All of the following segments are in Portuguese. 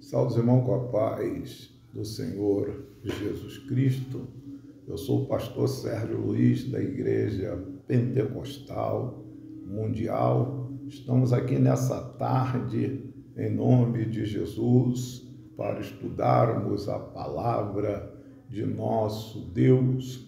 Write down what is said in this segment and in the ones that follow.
Salve, irmão, com a paz do Senhor Jesus Cristo. Eu sou o pastor Sérgio Luiz, da Igreja Pentecostal Mundial. Estamos aqui nessa tarde, em nome de Jesus, para estudarmos a palavra de nosso Deus.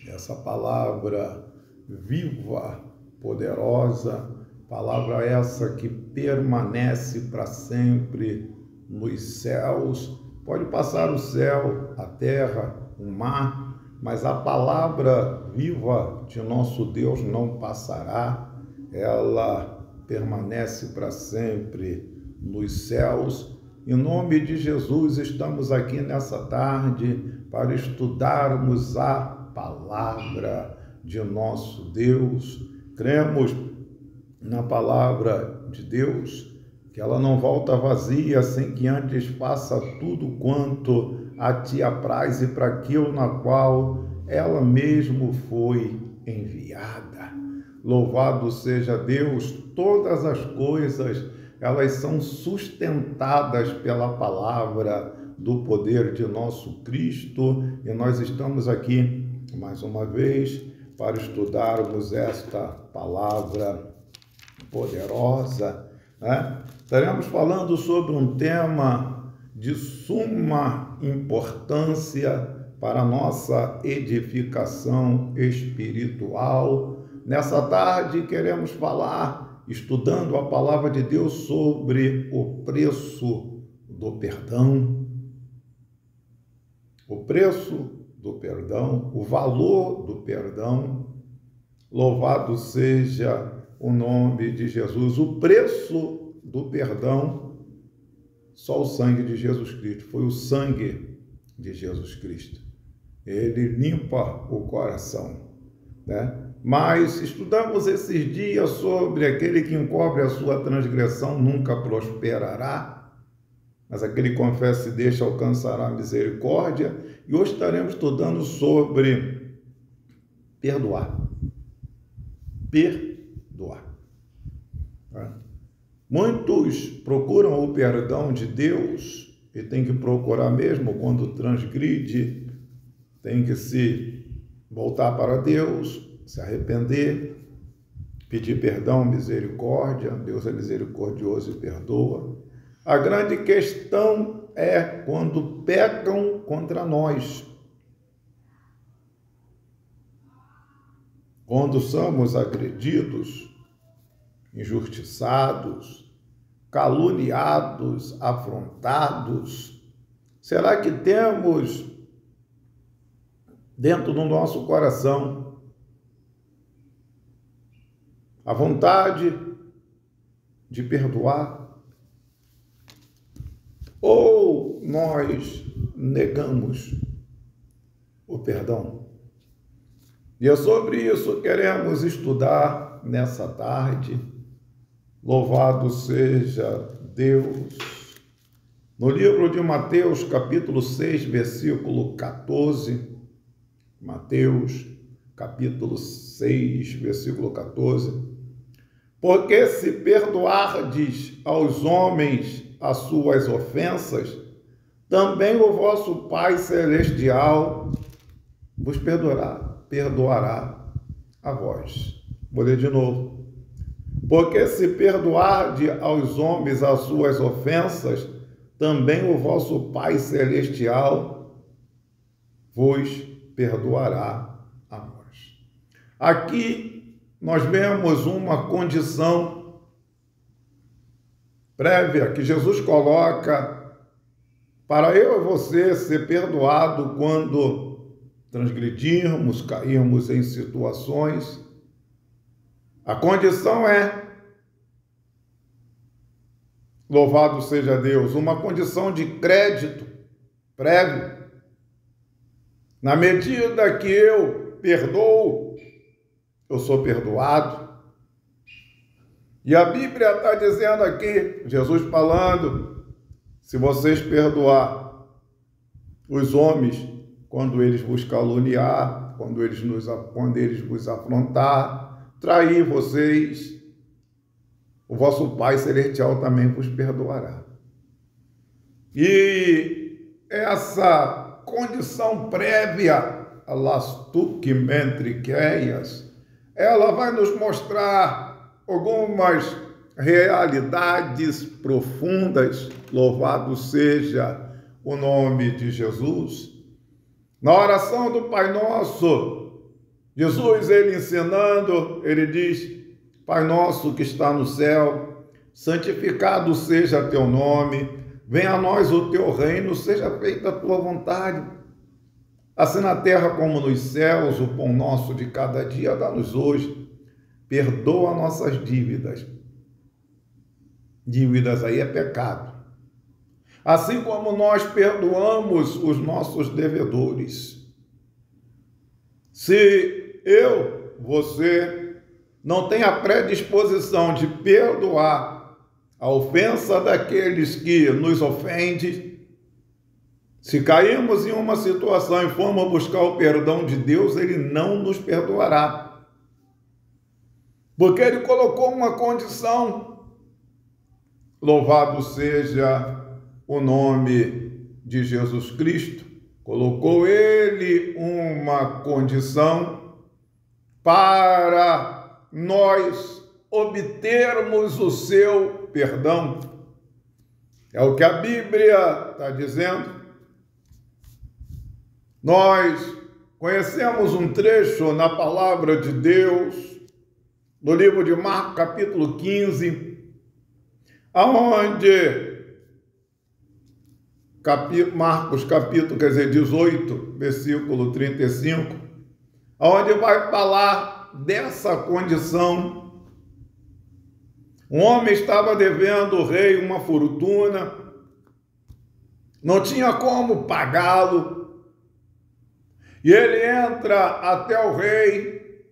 Essa palavra viva, poderosa, palavra essa que permanece para sempre nos céus. Pode passar o céu, a terra, o mar, mas a palavra viva de nosso Deus não passará. Ela permanece para sempre nos céus. Em nome de Jesus, estamos aqui nessa tarde para estudarmos a palavra de nosso Deus. Cremos na palavra de Deus, que ela não volta vazia sem que antes faça tudo quanto a ti apraz e para aquilo na qual ela mesmo foi enviada. Louvado seja Deus, todas as coisas, elas são sustentadas pela palavra do poder de nosso Cristo, e nós estamos aqui mais uma vez para estudarmos esta palavra poderosa, né? Estaremos falando sobre um tema de suma importância para a nossa edificação espiritual. Nessa tarde queremos falar, estudando a palavra de Deus, sobre o preço do perdão. O preço do perdão, o valor do perdão. Louvado seja o nome de Jesus. O preço do perdão, só o sangue de Jesus Cristo. Foi o sangue de Jesus Cristo. Ele limpa o coração, né? Mas estudamos esses dias sobre aquele que encobre a sua transgressão nunca prosperará, mas aquele que confessa e deixa alcançará a misericórdia. E hoje estaremos estudando sobre perdoar. Perdoar. Tá? Muitos procuram o perdão de Deus, e tem que procurar mesmo quando transgride, tem que se voltar para Deus, se arrepender, pedir perdão, misericórdia. Deus é misericordioso e perdoa. A grande questão é quando pecam contra nós. Quando somos agredidos, injustiçados, caluniados, afrontados, será que temos dentro do nosso coração a vontade de perdoar? Ou nós negamos o perdão? E é sobre isso que queremos estudar nessa tarde. Louvado seja Deus. No livro de Mateus, capítulo 6, versículo 14, Mateus, capítulo 6, versículo 14, porque se perdoardes aos homens as suas ofensas, também o vosso Pai Celestial vos perdoará a vós. Vou ler de novo. Porque se perdoardes aos homens as suas ofensas, também o vosso Pai Celestial vos perdoará a vós. Aqui nós vemos uma condição prévia que Jesus coloca para eu e você ser perdoado quando transgredirmos, cairmos em situações. A condição é, louvado seja Deus, uma condição de crédito prévio. Na medida que eu perdoo, eu sou perdoado. E a Bíblia está dizendo aqui, Jesus falando, se vocês perdoar os homens quando eles vos caluniar, quando eles vos afrontar, trair vocês, o vosso Pai Celestial também vos perdoará. E essa condição prévia, alastuque mentriqueias, ela vai nos mostrar algumas realidades profundas. Louvado seja o nome de Jesus. Na oração do Pai Nosso, Jesus, ele ensinando, ele diz: Pai nosso que está no céu, santificado seja teu nome, venha a nós o teu reino, seja feita a tua vontade, assim na terra como nos céus. O pão nosso de cada dia dá-nos hoje, perdoa nossas dívidas. Dívidas aí é pecado. Assim como nós perdoamos os nossos devedores. Se eu, você, não tem a predisposição de perdoar a ofensa daqueles que nos ofendem, se caímos em uma situação e formos buscar o perdão de Deus, Ele não nos perdoará. Porque Ele colocou uma condição. Louvado seja o nome de Jesus Cristo. Colocou Ele uma condição para nós obtermos o seu perdão. É o que a Bíblia está dizendo. Nós conhecemos um trecho na palavra de Deus, no livro de Marcos, capítulo 15, aonde Marcos capítulo 18, versículo 35, aonde vai falar dessa condição. Um homem estava devendo ao rei uma fortuna, não tinha como pagá-lo, e ele entra até o rei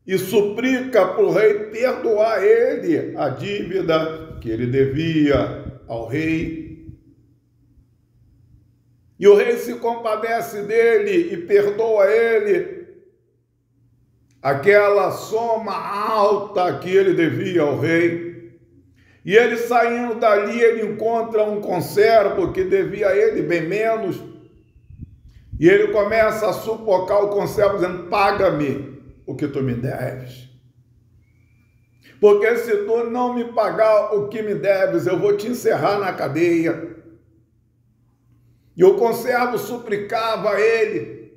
e suplica para o rei perdoar ele a dívida que ele devia ao rei. E o rei se compadece dele e perdoa ele aquela soma alta que ele devia ao rei. E ele, saindo dali, ele encontra um conservo que devia a ele bem menos. E ele começa a sufocar o conservo, dizendo: paga-me o que tu me deves. Porque se tu não me pagar o que me deves, eu vou te encerrar na cadeia. E o conservo suplicava a ele,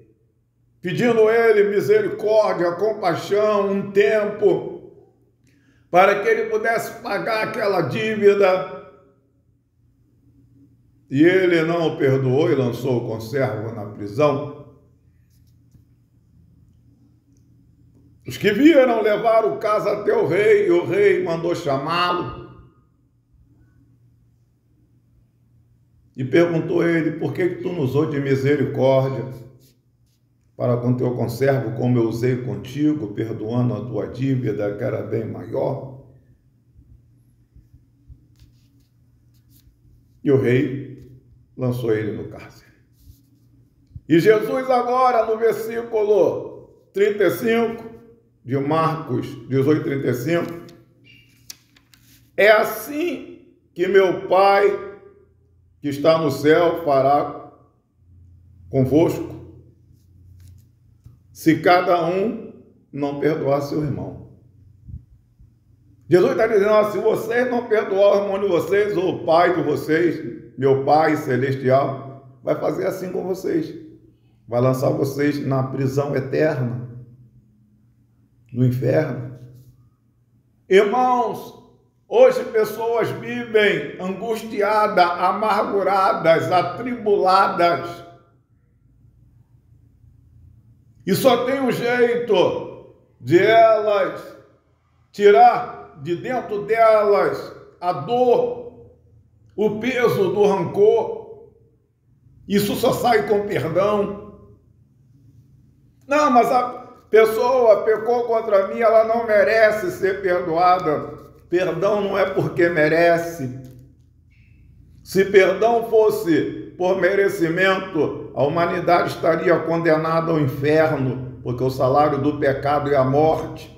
pedindo a ele misericórdia, compaixão, um tempo, para que ele pudesse pagar aquela dívida. E ele não o perdoou e lançou o conservo na prisão. Os que vieram levaram o caso até o rei, e o rei mandou chamá-lo. E perguntou a ele: por que tu não usou de misericórdia para com teu conservo, como eu usei contigo, perdoando a tua dívida, que era bem maior? E o rei lançou ele no cárcere. E Jesus agora, no versículo 35 de Marcos 18:35, é assim que meu Pai que está no céu fará convosco, se cada um não perdoar seu irmão. Jesus está dizendo: se vocês não perdoar o irmão de vocês, ou o pai de vocês, meu Pai celestial, vai fazer assim com vocês. Vai lançar vocês na prisão eterna, no inferno. Irmãos, hoje pessoas vivem angustiadas, amarguradas, atribuladas. E só tem um jeito de elas tirar de dentro delas a dor, o peso do rancor. Isso só sai com perdão. Não, mas a pessoa pecou contra mim, ela não merece ser perdoada. Perdão não é porque merece. Se perdão fosse por merecimento, a humanidade estaria condenada ao inferno, porque o salário do pecado é a morte.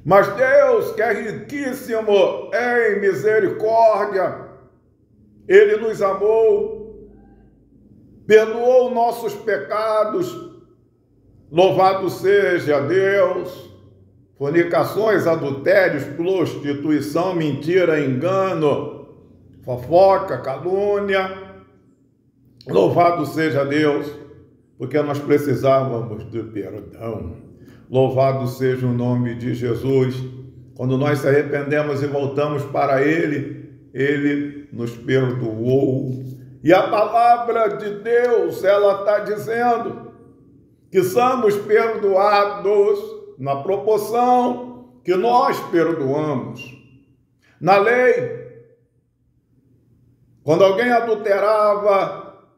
Mas Deus, que é riquíssimo em misericórdia, Ele nos amou, perdoou nossos pecados, louvado seja Deus. Fornicações, adultérios, prostituição, mentira, engano, fofoca, calúnia. Louvado seja Deus, porque nós precisávamos de perdão. Louvado seja o nome de Jesus. Quando nós se arrependemos e voltamos para Ele, Ele nos perdoou. E a palavra de Deus, ela está dizendo que somos perdoados na proporção que nós perdoamos. Na lei, quando alguém adulterava,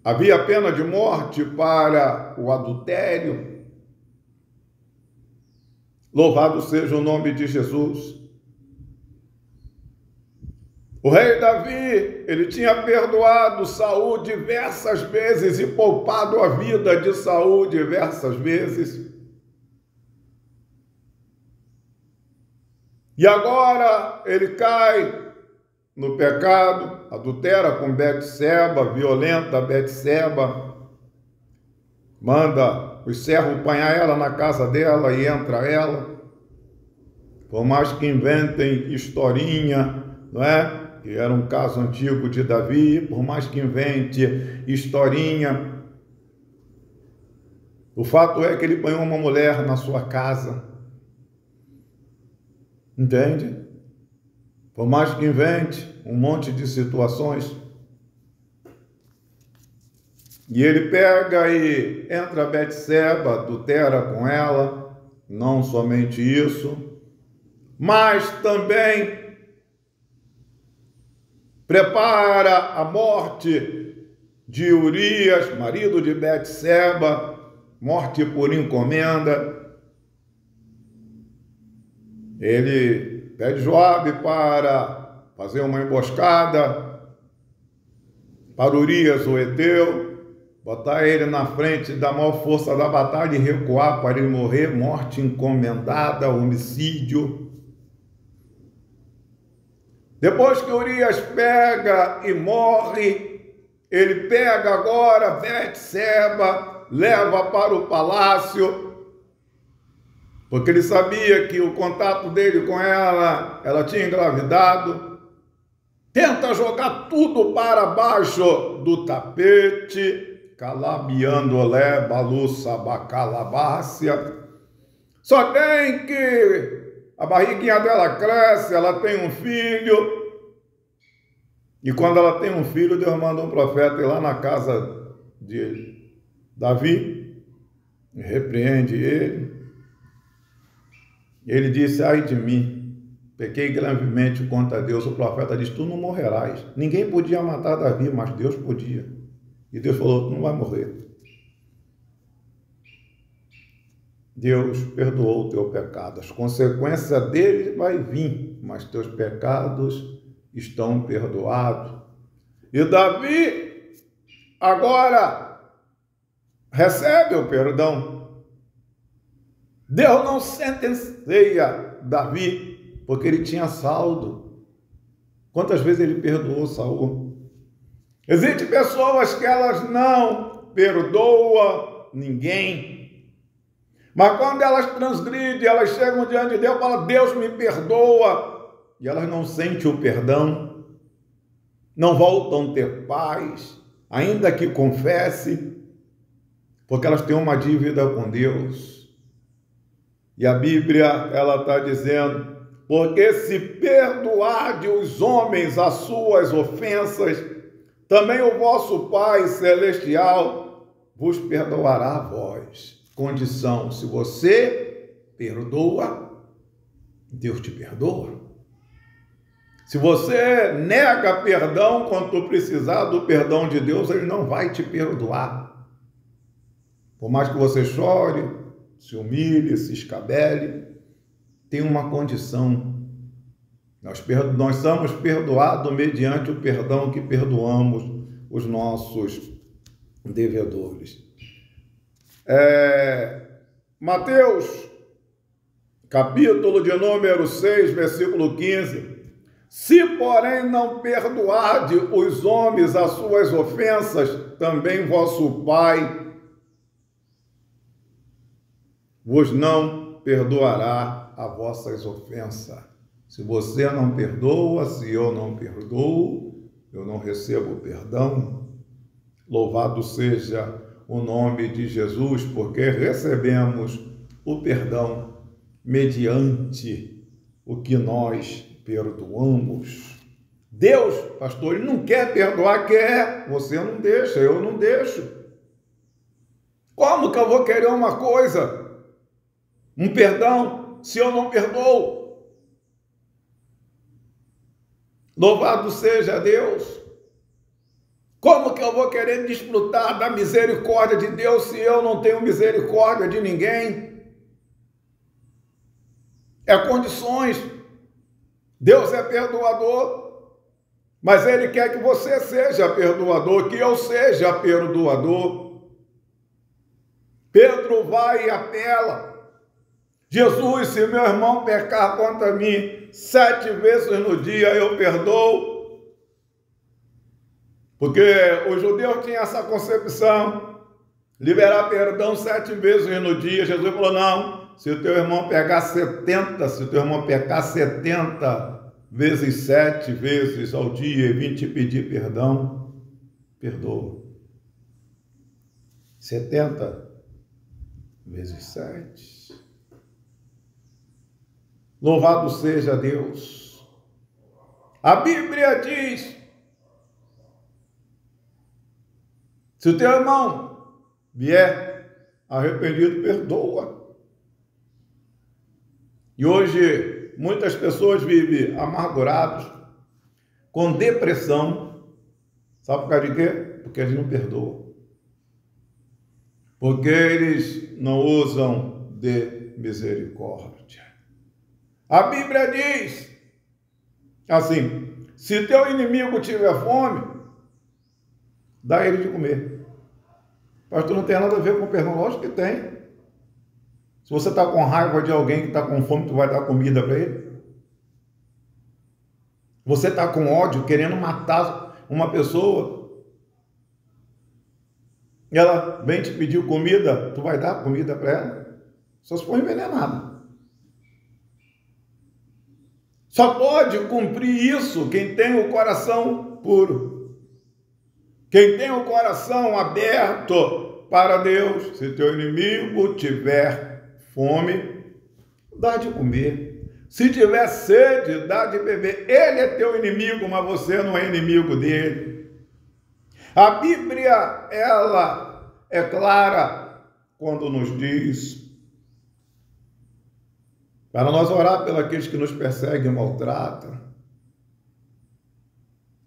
havia pena de morte para o adultério. Louvado seja o nome de Jesus. O rei Davi, ele tinha perdoado Saul diversas vezes e poupado a vida de Saul diversas vezes. E agora ele cai no pecado, adultera com Betseba, violenta Betseba, manda os servos apanhar ela na casa dela e entra ela. Por mais que inventem historinha, não é? Que era um caso antigo de Davi, por mais que invente historinha, o fato é que ele apanhou uma mulher na sua casa. Entende? Por mais que invente um monte de situações. E ele pega e entra a Betseba, adultera com ela, não somente isso, mas também prepara a morte de Urias, marido de Betseba, morte por encomenda. Ele pede Joabe para fazer uma emboscada para Urias, o heteu, botar ele na frente da maior força da batalha e recuar para ele morrer, morte encomendada, homicídio. Depois que Urias pega e morre, ele pega agora Betseba, leva para o palácio, porque ele sabia que o contato dele com ela tinha engravidado. Tenta jogar tudo para baixo do tapete, calabiandolé, baluça, bacalabácia. Só tem que a barriguinha dela cresce, ela tem um filho. E quando ela tem um filho, Deus manda um profeta ir lá na casa de Davi, repreende ele. Ele disse: ai de mim, pequei gravemente contra Deus. O profeta disse: tu não morrerás. Ninguém podia matar Davi, mas Deus podia. E Deus falou: tu não vai morrer. Deus perdoou o teu pecado. As consequências dele vai vir, mas teus pecados estão perdoados. E Davi agora recebe o perdão. Deus não sentencia Davi, porque ele tinha saldo. Quantas vezes ele perdoou Saul? Existem pessoas que elas não perdoam ninguém, mas quando elas transgridem, elas chegam diante de Deus e falam: Deus me perdoa, e elas não sentem o perdão, não voltam a ter paz, ainda que confesse, porque elas têm uma dívida com Deus. E a Bíblia, ela está dizendo: porque se perdoarde os homens as suas ofensas, também o vosso Pai Celestial vos perdoará a vós. Condição: se você perdoa, Deus te perdoa. Se você nega perdão quando tu precisar do perdão de Deus, Ele não vai te perdoar. Por mais que você chore, se humilhe, se escabele, tem uma condição. Nós somos perdoados mediante o perdão que perdoamos os nossos devedores. Mateus, capítulo de número 6, versículo 15. Se, porém, não perdoarde os homens as suas ofensas, também vosso Pai vos não perdoará as vossas ofensas. Se você não perdoa, se eu não perdoo, eu não recebo perdão. Louvado seja o nome de Jesus, porque recebemos o perdão mediante o que nós perdoamos. Deus, pastor, ele não quer perdoar, quer. Você não deixa, eu não deixo. Como que eu vou querer uma coisa, um perdão, se eu não perdoo? Louvado seja Deus. Como que eu vou querer desfrutar da misericórdia de Deus se eu não tenho misericórdia de ninguém? É condições. Deus é perdoador, mas Ele quer que você seja perdoador, que eu seja perdoador. Pedro vai e apela. Jesus, se meu irmão pecar contra mim 7 vezes no dia, eu perdoo. Porque os judeus tinham essa concepção, liberar perdão 7 vezes no dia. Jesus falou, não, se o teu irmão pegar 70, se o teu irmão pecar 70 vezes 7 vezes ao dia e vir te pedir perdão, perdoa. 70 vezes 7. Louvado seja Deus. A Bíblia diz, se o teu irmão vier arrependido, perdoa. E hoje, muitas pessoas vivem amargurados, com depressão. Sabe por causa de quê? Porque eles não perdoam. Porque eles não usam de misericórdia. A Bíblia diz assim, se teu inimigo tiver fome, dá ele de comer. Pastor, não tem nada a ver com perdão. Lógico que tem. Se você está com raiva de alguém que está com fome, tu vai dar comida para ele? Você está com ódio, querendo matar uma pessoa, ela vem te pedir comida, tu vai dar comida para ela? Só se for envenenada. Só pode cumprir isso quem tem o coração puro. Quem tem o coração aberto para Deus. Se teu inimigo tiver fome, dá de comer. Se tiver sede, dá de beber. Ele é teu inimigo, mas você não é inimigo dele. A Bíblia, ela é clara quando nos diz para nós orar pelos que nos perseguem e maltratam.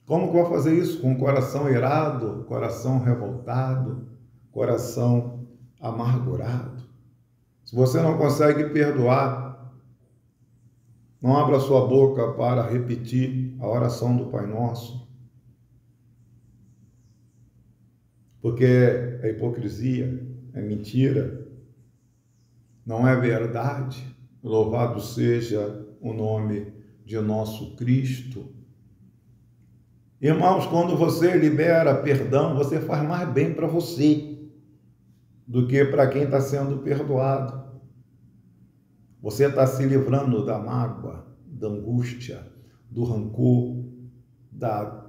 Como que eu vou fazer isso? Com o coração irado, coração revoltado, coração amargurado. Se você não consegue perdoar, não abra sua boca para repetir a oração do Pai Nosso. Porque é hipocrisia, é mentira, não é verdade. Louvado seja o nome de nosso Cristo. Irmãos, quando você libera perdão, você faz mais bem para você do que para quem está sendo perdoado. Você está se livrando da mágoa, da angústia, do rancor, da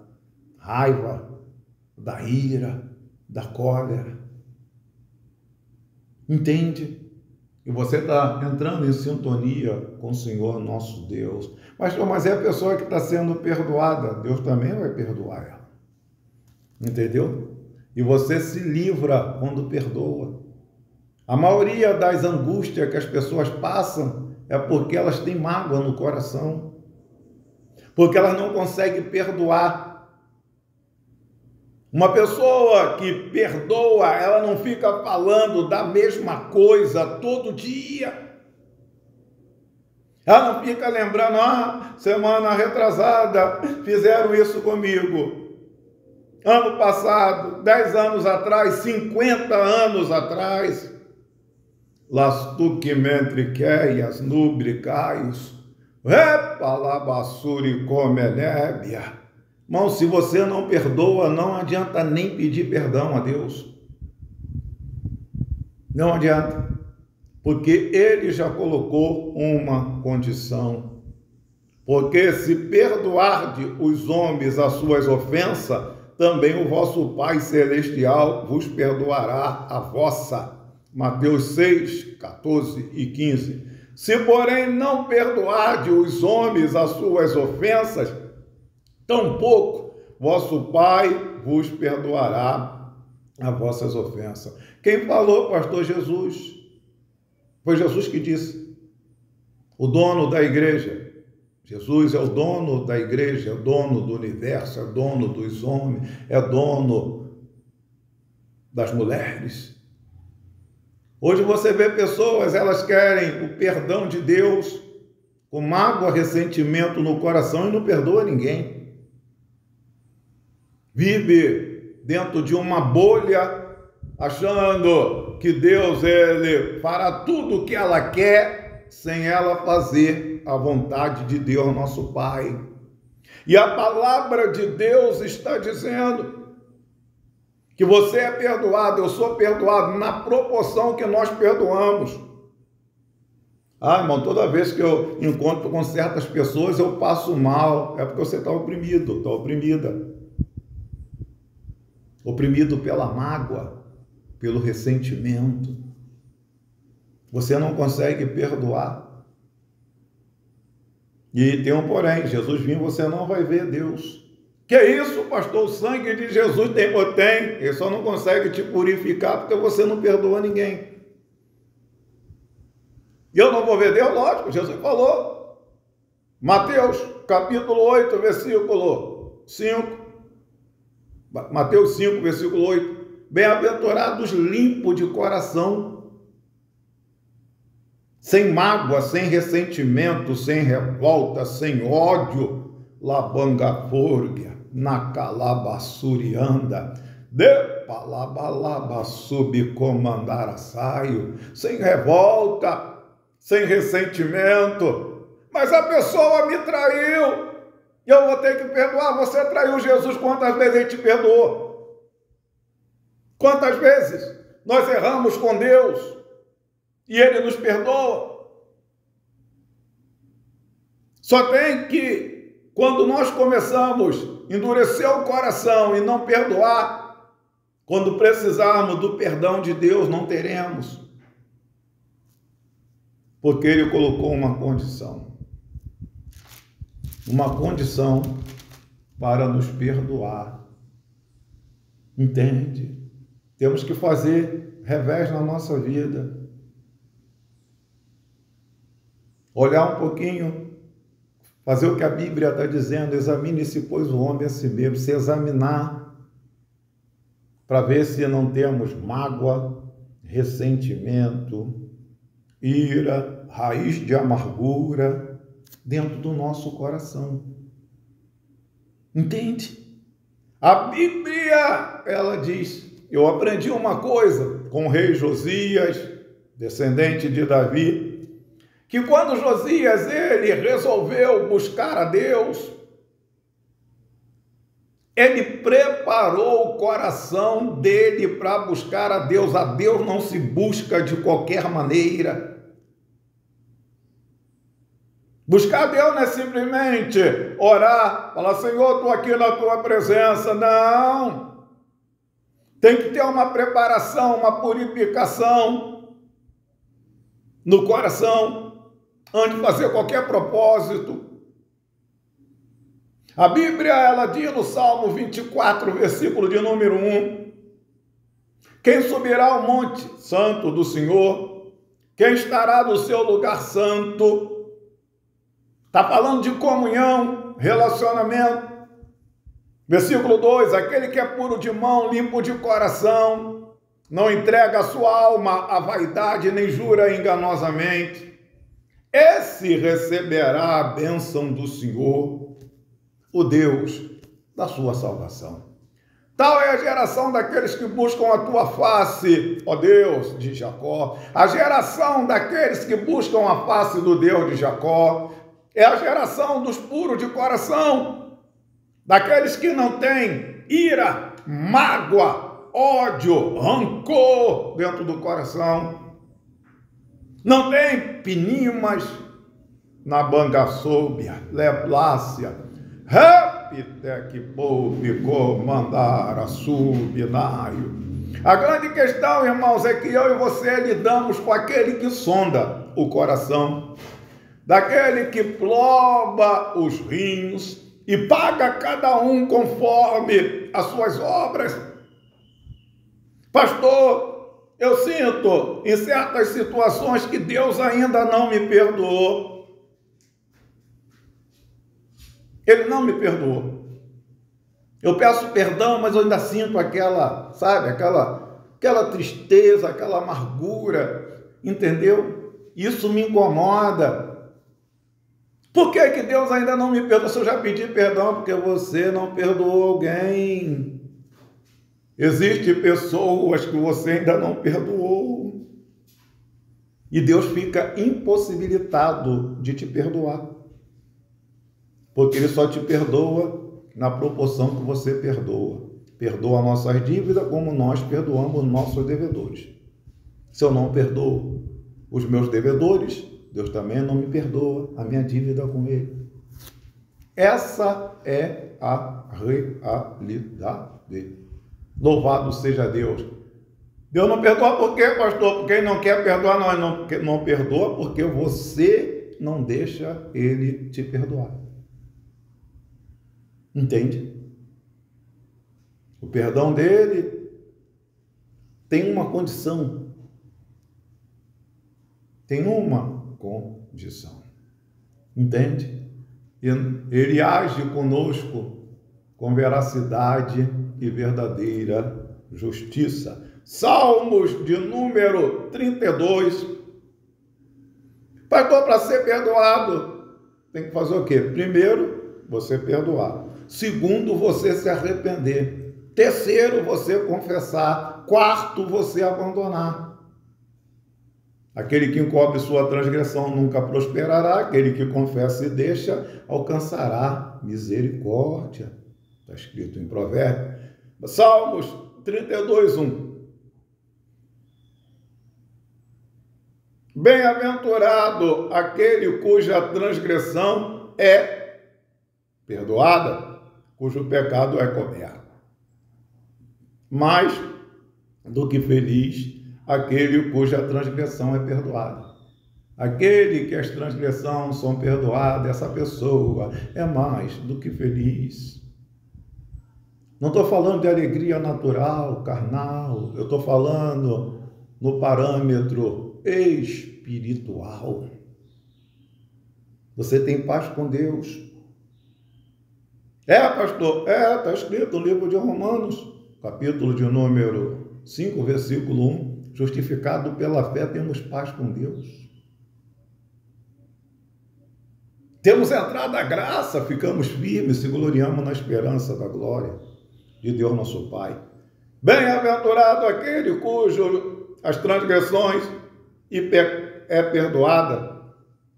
raiva, da ira, da cólera. Entende? E você está entrando em sintonia com o Senhor nosso Deus. Mas é a pessoa que está sendo perdoada. Deus também vai perdoar ela. Entendeu? E você se livra quando perdoa. A maioria das angústias que as pessoas passam é porque elas têm mágoa no coração. Porque elas não conseguem perdoar. Uma pessoa que perdoa, ela não fica falando da mesma coisa todo dia. Ela não fica lembrando, semana retrasada fizeram isso comigo. Ano passado, 10 anos atrás, 50 anos atrás. Las tu que mentriqueias nubricaios, Repalabassuri comelébia. Irmão, se você não perdoa, não adianta nem pedir perdão a Deus. Não adianta. Porque Ele já colocou uma condição. Porque se perdoarde os homens as suas ofensas, também o vosso Pai Celestial vos perdoará a vossa. Mateus 6, 14 e 15. Se, porém, não perdoarde os homens as suas ofensas, tampouco vosso Pai vos perdoará as vossas ofensas. Quem falou, pastor Jesus? Foi Jesus que disse. O dono da igreja. Jesus é o dono da igreja, é o dono do universo, é o dono dos homens, é o dono das mulheres. Hoje você vê pessoas, elas querem o perdão de Deus com mágoa, ressentimento no coração e não perdoa ninguém. Vive dentro de uma bolha, achando que Deus, Ele fará tudo o que ela quer, sem ela fazer a vontade de Deus, nosso Pai. E a palavra de Deus está dizendo que você é perdoado, eu sou perdoado na proporção que nós perdoamos. Ah, irmão, toda vez que eu encontro com certas pessoas, eu passo mal. É porque você está oprimido, está oprimida. Oprimido pela mágoa, pelo ressentimento. Você não consegue perdoar. E tem um porém, Jesus vindo, você não vai ver Deus. Que é isso, pastor? O sangue de Jesus tem? Ele só não consegue te purificar porque você não perdoa ninguém. E eu não vou ver Deus? Lógico, Jesus falou. Mateus, capítulo 8, versículo 5. Mateus 5, versículo 8. Bem-aventurados limpos de coração, sem mágoa, sem ressentimento, sem revolta, sem ódio. Labangaforgia, Nakalabassurianda, de palabalaba subcomandar saio, sem revolta, sem ressentimento. Mas a pessoa me traiu, e eu vou ter que perdoar. Você traiu Jesus, quantas vezes Ele te perdoou? Quantas vezes nós erramos com Deus e Ele nos perdoa? Só tem que, quando nós começamos a endurecer o coração e não perdoar, quando precisarmos do perdão de Deus, não teremos. Porque Ele colocou uma condição. Uma condição para nos perdoar. Entende? Temos que fazer revés na nossa vida. Olhar um pouquinho, fazer o que a Bíblia está dizendo, examine-se, pois, o homem a si mesmo, se examinar, para ver se não temos mágoa, ressentimento, ira, raiz de amargura dentro do nosso coração. Entende? A Bíblia, ela diz, eu aprendi uma coisa com o rei Josias, descendente de Davi, que quando Josias, ele resolveu buscar a Deus, ele preparou o coração dele para buscar a Deus. A Deus não se busca de qualquer maneira. Buscar a Deus não é simplesmente orar, falar, Senhor, estou aqui na tua presença. Não. Tem que ter uma preparação, uma purificação no coração, antes de fazer qualquer propósito. A Bíblia, ela diz no Salmo 24, versículo de número 1, quem subirá ao monte santo do Senhor, quem estará no seu lugar santo. Está falando de comunhão, relacionamento. Versículo 2, aquele que é puro de mão, limpo de coração, não entrega a sua alma à vaidade, nem jura enganosamente. Esse receberá a bênção do Senhor, o Deus da sua salvação. Tal é a geração daqueles que buscam a tua face, ó Deus de Jacó. A geração daqueles que buscam a face do Deus de Jacó. É a geração dos puros de coração, daqueles que não têm ira, mágoa, ódio, rancor dentro do coração. Não tem pinimas na bangaçôbia, leplácia, repitec poube comandara subinário. A grande questão, irmãos, é que eu e você lidamos com aquele que sonda o coração, daquele que proba os rins e paga cada um conforme as suas obras. Pastor, eu sinto em certas situações que Deus ainda não me perdoou. Ele não me perdoou. Eu peço perdão, mas eu ainda sinto aquela, sabe, aquela tristeza, aquela amargura, entendeu? Isso me incomoda. Por que que Deus ainda não me perdoou? Se eu já pedi perdão, porque você não perdoou alguém. Existem pessoas que você ainda não perdoou. E Deus fica impossibilitado de te perdoar. Porque Ele só te perdoa na proporção que você perdoa. Perdoa nossas dívidas como nós perdoamos nossos devedores. Se eu não perdoo os meus devedores, Deus também não me perdoa a minha dívida com Ele. Essa é a realidade. Louvado seja Deus. Deus não perdoa por quê, pastor? Porque Ele não quer perdoar, não perdoa porque você não deixa Ele te perdoar. Entende? O perdão dele tem uma condição. Tem uma condição. Entende? Ele age conosco com veracidade e verdadeira justiça. Salmos de número 32. Pastor, para ser perdoado, tem que fazer o quê? Primeiro, você perdoar. Segundo, você se arrepender. Terceiro, você confessar. Quarto, você abandonar. Aquele que encobre sua transgressão nunca prosperará. Aquele que confessa e deixa alcançará misericórdia. Está escrito em Provérbios. Salmos 32, 1. Bem-aventurado aquele cuja transgressão é perdoada, cujo pecado é coberto. Mais do que feliz aquele cuja transgressão é perdoada. Aquele que as transgressões são perdoadas, essa pessoa é mais do que feliz. Não estou falando de alegria natural, carnal, eu estou falando no parâmetro espiritual. Você tem paz com Deus. Pastor, está escrito no livro de Romanos, capítulo de número 5, versículo 1, justificado pela fé, temos paz com Deus. Temos entrado à graça, ficamos firmes, se gloriamos na esperança da glória de Deus nosso Pai. Bem-aventurado aquele cujo as transgressões é perdoada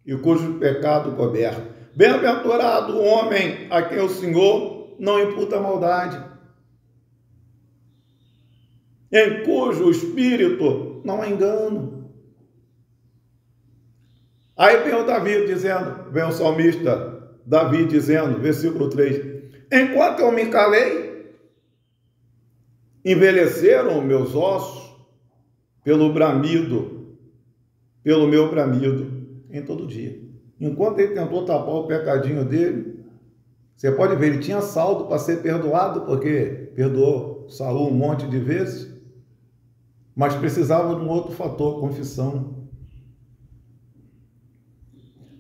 e cujo pecado coberto. Bem-aventurado o homem a quem o Senhor não imputa maldade, em cujo espírito não há engano. Aí vem o Davi dizendo, vem o salmista Davi dizendo, versículo 3, enquanto eu me calei, envelheceram meus ossos pelo meu bramido em todo dia. Enquanto ele tentou tapar o pecadinho dele, você pode ver, ele tinha saldo para ser perdoado, porque perdoou Saul um monte de vezes, mas precisava de um outro fator, confissão.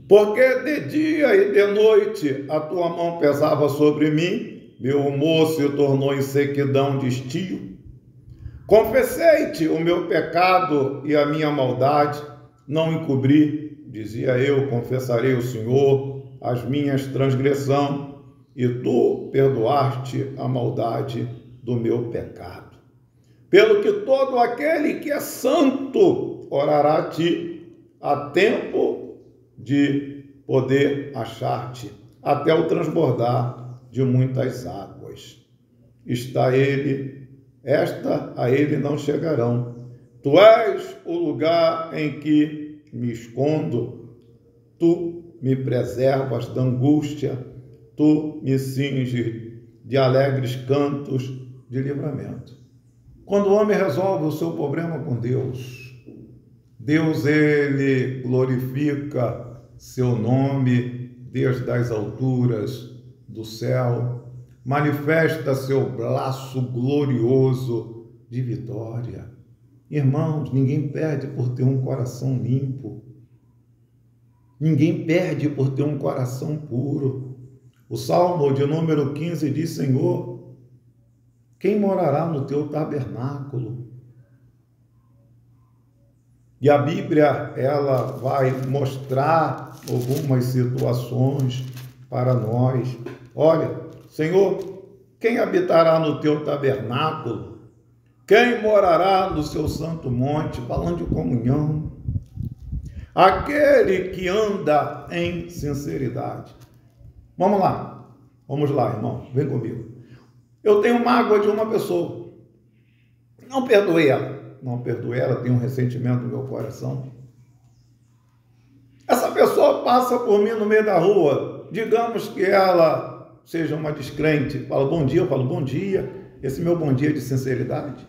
Porque de dia e de noite a tua mão pesava sobre mim, meu humor se tornou em sequidão de estio. Confessei-te o meu pecado e a minha maldade, não encobri. Dizia eu, confessarei ao Senhor as minhas transgressões, e tu perdoaste a maldade do meu pecado. Pelo que todo aquele que é santo orará a ti a tempo de poder achar-te até o transbordar de muitas águas. Está ele, esta a ele não chegarão. Tu és o lugar em que me escondo, tu me preservas da angústia, tu me cinges de alegres cantos de livramento. Quando o homem resolve o seu problema com Deus, Deus, ele glorifica seu nome desde as alturas do céu, manifesta seu braço glorioso de vitória. Irmãos, ninguém perde por ter um coração limpo. Ninguém perde por ter um coração puro. O Salmo de número 15 diz: Senhor, quem morará no teu tabernáculo? E a Bíblia, ela vai mostrar algumas situações para nós. Olha, Senhor, quem habitará no teu tabernáculo? Quem morará no seu santo monte? Falando de comunhão. Aquele que anda em sinceridade. Vamos lá, irmão, vem comigo. Eu tenho mágoa de uma pessoa. Não perdoei ela, tenho um ressentimento no meu coração. Essa pessoa passa por mim no meio da rua, digamos que ela seja uma descrente, fala bom dia, eu falo bom dia, esse meu bom dia é de sinceridade.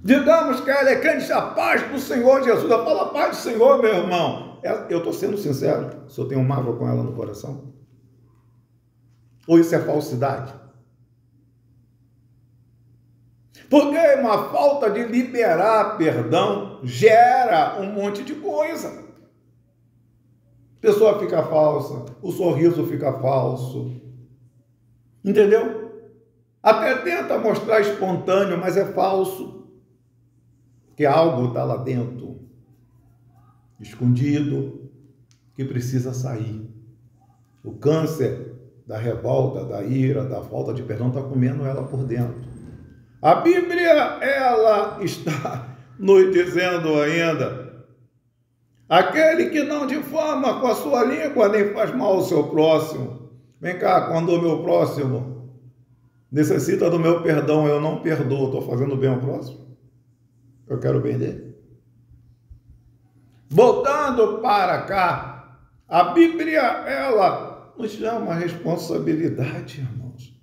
Digamos que ela é crente, a paz do Senhor Jesus, eu falo a paz do Senhor, meu irmão. Eu estou sendo sincero, se eu tenho mágoa com ela no coração? Ou isso é falsidade? Porque uma falta de liberar perdão gera um monte de coisa. A pessoa fica falsa, o sorriso fica falso. Entendeu? Até tenta mostrar espontâneo, mas é falso. Que algo está lá dentro, escondido, que precisa sair. O câncer da revolta, da ira, da falta de perdão está comendo ela por dentro. A Bíblia, ela está nos dizendo ainda: aquele que não difama com a sua língua nem faz mal ao seu próximo. Vem cá, quando o meu próximo necessita do meu perdão, eu não perdoo, estou fazendo bem ao próximo? Eu quero bem dele. Voltando para cá, a Bíblia, ela nos chama a responsabilidade, irmãos.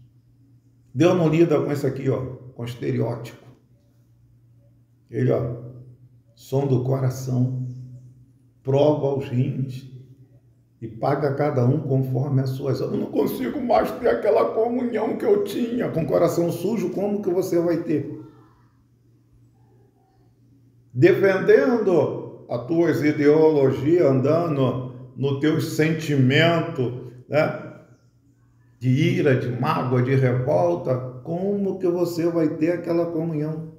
Deus não lida com isso aqui, com estereótipo. Ele, sonda o coração, prova os rins e paga cada um conforme as suas obras. Eu não consigo mais ter aquela comunhão que eu tinha com o coração sujo. Como que você vai ter? Defendendo as tuas ideologias, andando nos teus sentimentos, né? De ira, de mágoa, de revolta, como que você vai ter aquela comunhão?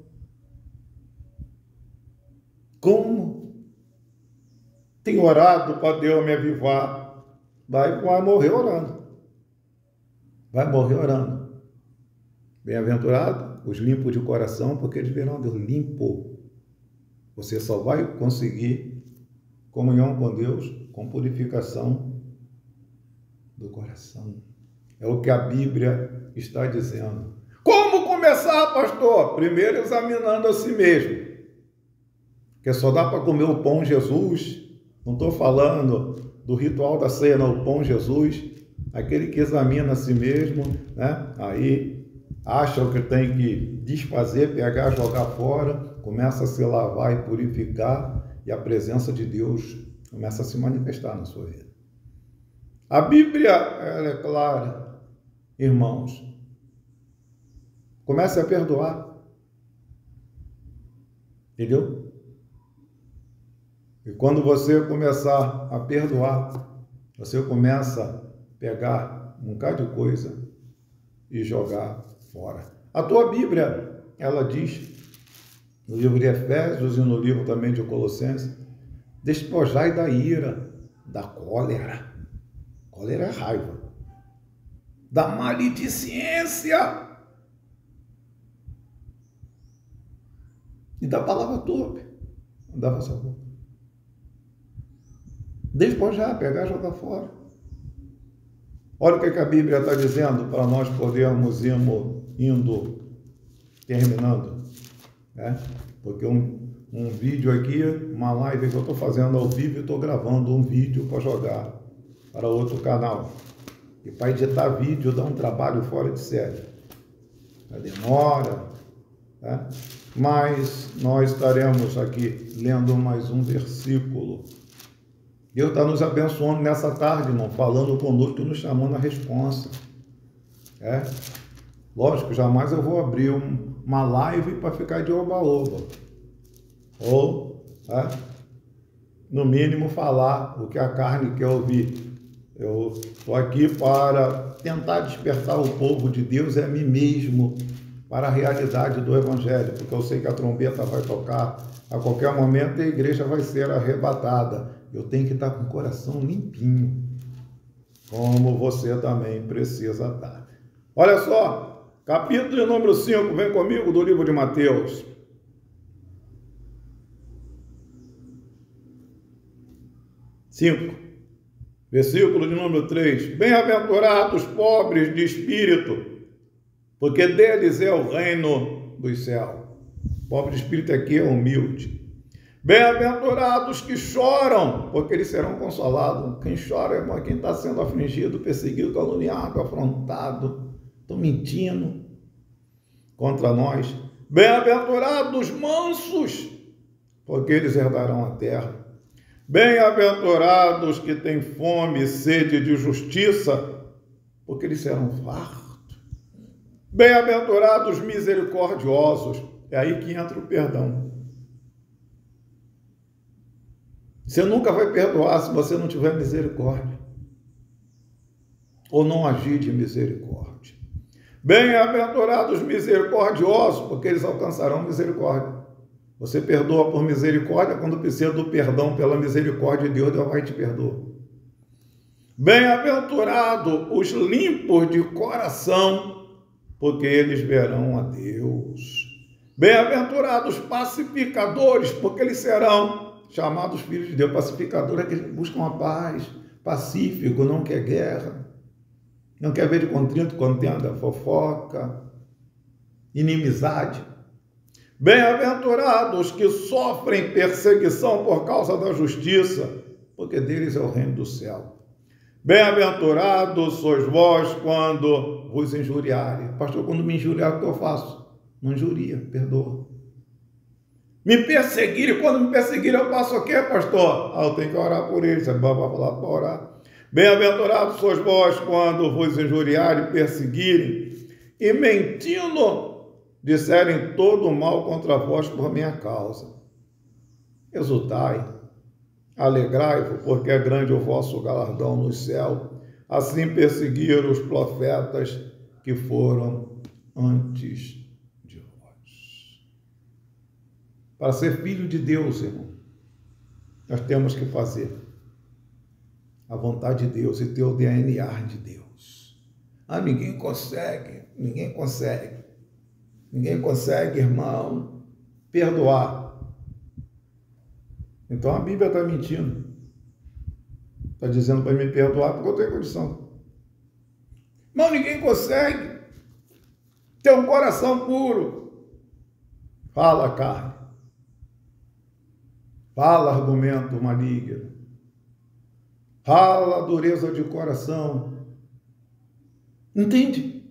Como? Tenho orado para Deus me avivar. Vai morrer orando. Vai morrer orando. Bem-aventurado os limpos de coração, porque eles verão Deus limpo. Você só vai conseguir comunhão com Deus com purificação do coração. É o que a Bíblia está dizendo. Como começar, pastor? Primeiro examinando a si mesmo. Porque só dá para comer o pão Jesus. Não estou falando do ritual da ceia, não. O pão Jesus. Aquele que examina a si mesmo, né? Aí acha o que tem que desfazer, pegar, jogar fora, começa a se lavar e purificar, e a presença de Deus começa a se manifestar na sua vida. A Bíblia, ela é clara, irmãos. Comece a perdoar. Entendeu? E quando você começar a perdoar, você começa a pegar um bocado de coisa e jogar fora. A tua Bíblia, ela diz, no livro de Efésios e no livro também de Colossenses, despojai da ira, da cólera. Cólera é raiva. Da maledicência. E da palavra torpe. Andava essa boca. Despojar, pegar e jogar fora. Olha o que a Bíblia está dizendo para nós podermos indo terminando, né? Porque um vídeo aqui, uma live que eu estou fazendo ao vivo, estou gravando um vídeo para jogar para outro canal. E para editar vídeo dá um trabalho fora de série. Demora, né? Mas nós estaremos aqui lendo mais um versículo. Deus está nos abençoando nessa tarde, irmão, falando conosco e nos chamando a responsa. Lógico, jamais eu vou abrir uma live para ficar de oba-oba. Ou, no mínimo, falar o que a carne quer ouvir. Eu estou aqui para tentar despertar o povo de Deus e a mim mesmo para a realidade do Evangelho, porque eu sei que a trombeta vai tocar a qualquer momento e a igreja vai ser arrebatada. Eu tenho que estar com o coração limpinho, como você também precisa estar. Olha só, capítulo número 5, vem comigo, do livro de Mateus. Versículo de número 3. Bem-aventurados os pobres de espírito, porque deles é o reino dos céus. Pobre de espírito aqui é humilde. Bem-aventurados que choram, porque eles serão consolados. Quem chora, irmão, é quem está sendo afligido, perseguido, caluniado, afrontado, estão mentindo contra nós. Bem-aventurados mansos, porque eles herdarão a terra. Bem-aventurados que têm fome e sede de justiça, porque eles serão fartos. Bem-aventurados misericordiosos, é aí que entra o perdão. Você nunca vai perdoar se você não tiver misericórdia, ou não agir de misericórdia. Bem-aventurados misericordiosos, porque eles alcançarão misericórdia. Você perdoa por misericórdia, quando precisa do perdão pela misericórdia de Deus, Deus vai te perdoar. Bem-aventurados os limpos de coração, porque eles verão a Deus. Bem-aventurados pacificadores, porque eles serão chamados filhos de Deus. Pacificador é que buscam a paz, pacífico, não quer guerra, não quer ver de contrito, contenda, fofoca, inimizade. Bem-aventurados que sofrem perseguição por causa da justiça, porque deles é o reino do céu. Bem-aventurados sois vós quando vos injuriarem. Pastor, quando me injuriar, o que eu faço? Não injuria, perdoa. Me perseguirem, quando me perseguirem, eu faço o quê, pastor? Eu tenho que orar por eles, vai falar para orar. Bem-aventurados sois vós quando vos injuriarem, perseguirem, e mentindo, disserem todo o mal contra vós por minha causa. Exultai, alegrai-vos, porque é grande o vosso galardão no céu. Assim perseguiram os profetas que foram antes de vós. Para ser filho de Deus, irmão, nós temos que fazer a vontade de Deus e ter o DNA de Deus. Ninguém consegue. Ninguém consegue, irmão, perdoar. Então a Bíblia está mentindo. Está dizendo para me perdoar porque eu tenho condição. Mas ninguém consegue ter um coração puro. Fala carne. Fala argumento maligno. Fala dureza de coração. Entende?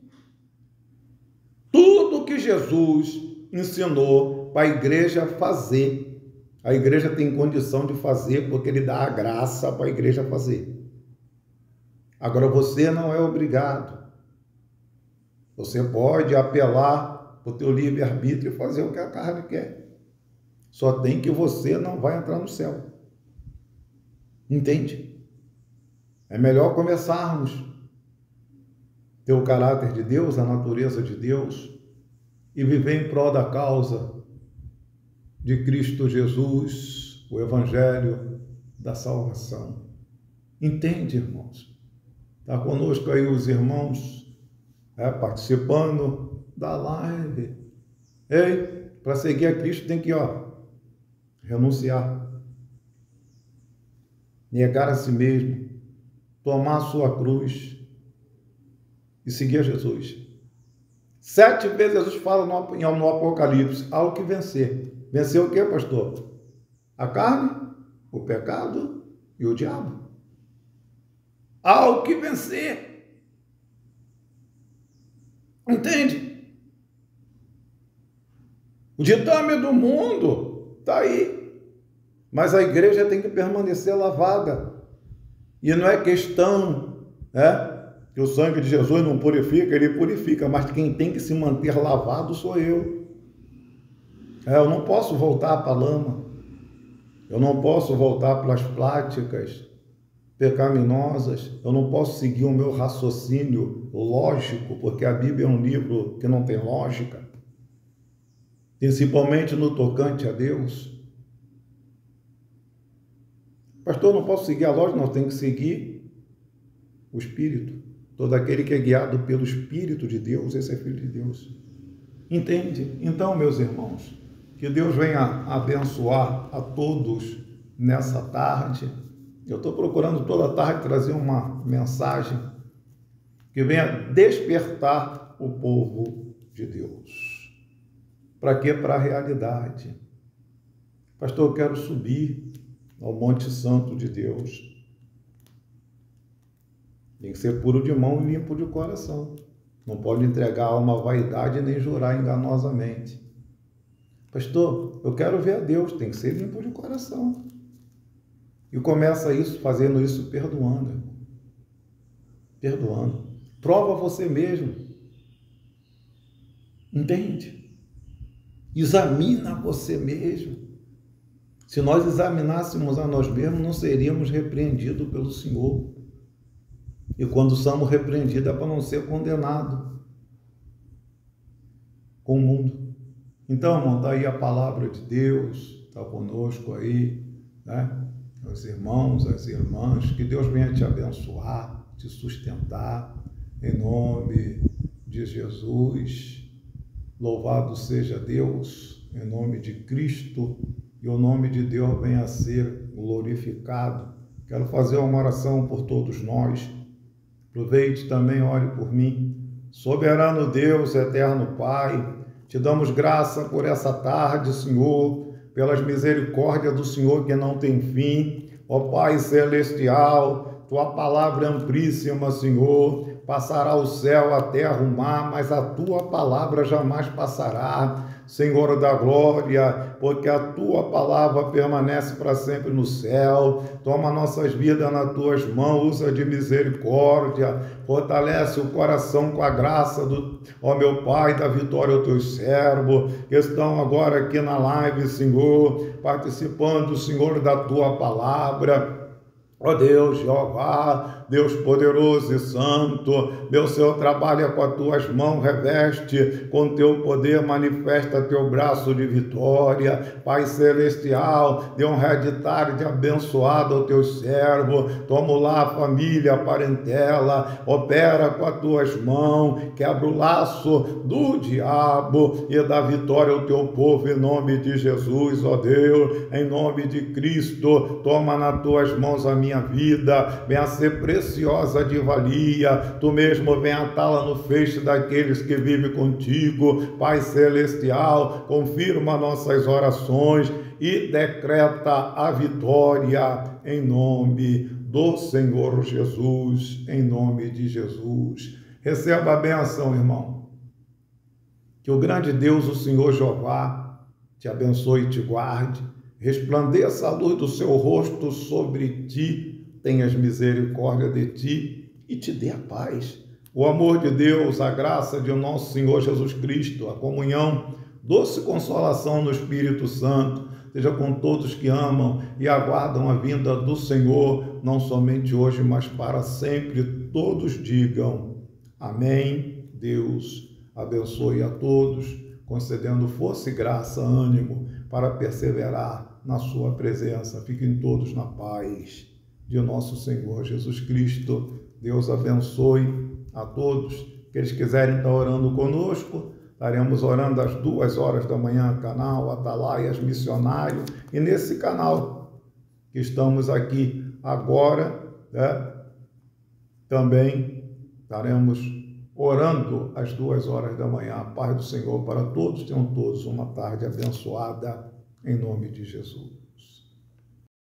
Tudo que Jesus ensinou para a igreja fazer, a igreja tem condição de fazer, porque ele dá a graça para a igreja fazer. Agora, você não é obrigado. Você pode apelar para o teu livre-arbítrio e fazer o que a carne quer. Só tem que você não vai entrar no céu. Entende? É melhor começarmos ter o caráter de Deus, a natureza de Deus, e viver em prol da causa de Cristo Jesus, o Evangelho da salvação. Entende, irmãos? Está conosco aí os irmãos participando da live. Ei, para seguir a Cristo tem que renunciar. negar a si mesmo, tomar a sua cruz e seguir a Jesus. 7 vezes Jesus fala no Apocalipse, há o que vencer. Vencer o quê, pastor? A carne, o pecado e o diabo. Há o que vencer. Entende? O ditame do mundo está aí. Mas a igreja tem que permanecer lavada. E não é questão, que o sangue de Jesus não purifica, ele purifica, mas quem tem que se manter lavado sou eu. Eu não posso voltar para a lama. Eu não posso voltar para as práticas pecaminosas. Eu não posso seguir o meu raciocínio lógico, porque a Bíblia é um livro que não tem lógica, principalmente no tocante a Deus. Pastor, não posso seguir a lógica, não, tem que seguir o Espírito. Todo aquele que é guiado pelo Espírito de Deus, esse é filho de Deus. Entende? Então, meus irmãos, que Deus venha abençoar a todos nessa tarde. Eu estou procurando toda tarde trazer uma mensagem que venha despertar o povo de Deus. Para quê? Para a realidade. Pastor, eu quero subir ao Monte Santo de Deus. Tem que ser puro de mão e limpo de coração. Não pode entregar a alma à vaidade nem jurar enganosamente. Pastor, eu quero ver a Deus, tem que ser limpo de coração. E começa isso, fazendo isso, perdoando. Perdoando. Prova você mesmo. Entende? Examina você mesmo. Se nós examinássemos a nós mesmos, não seríamos repreendidos pelo Senhor. E quando somos repreendidos é para não ser condenado com o mundo. Então, irmão, está aí a palavra de Deus, está conosco aí, os irmãos, as irmãs, que Deus venha te abençoar, te sustentar, em nome de Jesus. Louvado seja Deus, em nome de Cristo, e o nome de Deus venha a ser glorificado. Quero fazer uma oração por todos nós. Aproveite também, ore por mim. Soberano Deus, eterno Pai, te damos graça por essa tarde, Senhor, pelas misericórdias do Senhor que não tem fim. Ó Pai celestial, tua palavra é amplíssima, Senhor. Passará o céu, a terra, o mar, mas a tua palavra jamais passará, Senhor da glória, porque a tua palavra permanece para sempre no céu. Toma nossas vidas nas tuas mãos, usa de misericórdia, fortalece o coração com a graça do, ó meu Pai, da vitória aos teus servos, que estão agora aqui na live, Senhor, participando, Senhor, da tua palavra. Ó Deus, Jeová, Deus poderoso e santo, meu Senhor, trabalha com as tuas mãos, reveste com teu poder, manifesta teu braço de vitória. Pai celestial, dê um reditário de abençoado ao teu servo, toma lá a família, a parentela, opera com as tuas mãos, quebra o laço do diabo e dá vitória ao teu povo, em nome de Jesus, ó Deus, em nome de Cristo. Toma nas tuas mãos a minha vida, venha ser preciosa de valia, tu mesmo venha atá-la no feixe daqueles que vivem contigo. Pai celestial, confirma nossas orações e decreta a vitória em nome do Senhor Jesus, em nome de Jesus. Receba a bênção, irmão. Que o grande Deus, o Senhor Jeová, te abençoe e te guarde, resplandeça a luz do seu rosto sobre ti, tenhas misericórdia de ti e te dê a paz. O amor de Deus, a graça de nosso Senhor Jesus Cristo, a comunhão, doce consolação no Espírito Santo, seja com todos que amam e aguardam a vinda do Senhor, não somente hoje, mas para sempre. Todos digam amém. Deus abençoe a todos, concedendo força e graça, ânimo, para perseverar na sua presença. Fiquem todos na paz de nosso Senhor Jesus Cristo. Deus abençoe a todos. Que eles quiserem estar orando conosco, estaremos orando às 2h da manhã, canal Atalaias Missionário, e nesse canal que estamos aqui agora, né, também estaremos orando às 2h da manhã. A paz do Senhor para todos. Tenham todos uma tarde abençoada, em nome de Jesus.